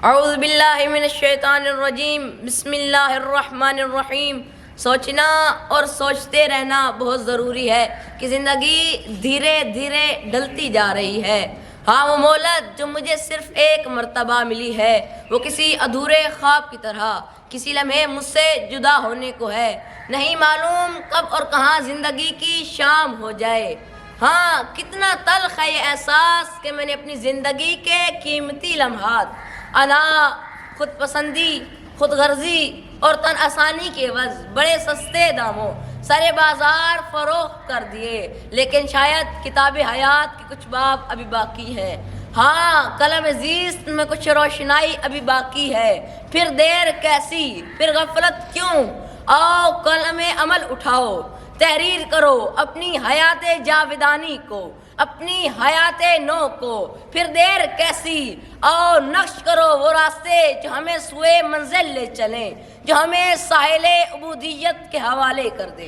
اعوذ باللہ من الشیطان الرجیم، بسم اللہ الرحمن الرحیم۔ سوچنا اور سوچتے رہنا بہت ضروری ہے کہ زندگی دھیرے دھیرے ڈلتی جا رہی ہے۔ ہاں، وہ مہلت جو مجھے صرف ایک مرتبہ ملی ہے وہ کسی ادھورے خواب کی طرح کسی لمحے مجھ سے جدا ہونے کو ہے۔ نہیں معلوم کب اور کہاں زندگی کی شام ہو جائے۔ ہاں، کتنا تلخ ہے یہ احساس کہ میں نے اپنی زندگی کے قیمتی لمحات انا، خود پسندی، خود غرضی اور تن آسانی کے عوض بڑے سستے داموں سارے بازار فروخت کر دیے، لیکن شاید کتاب حیات کے کچھ باب ابھی باقی ہے۔ ہاں، قلم زیست میں کچھ روشنائی ابھی باقی ہے۔ پھر دیر کیسی، پھر غفلت کیوں؟ آؤ قلم عمل اٹھاؤ، تحریر کرو اپنی حیات جاودانی کو، اپنی حیات نو کو۔ پھر دیر کیسی، آؤ نقش کرو وہ راستے جو ہمیں سوئے منزل لے چلیں، جو ہمیں ساحل عبودیت کے حوالے کر دے۔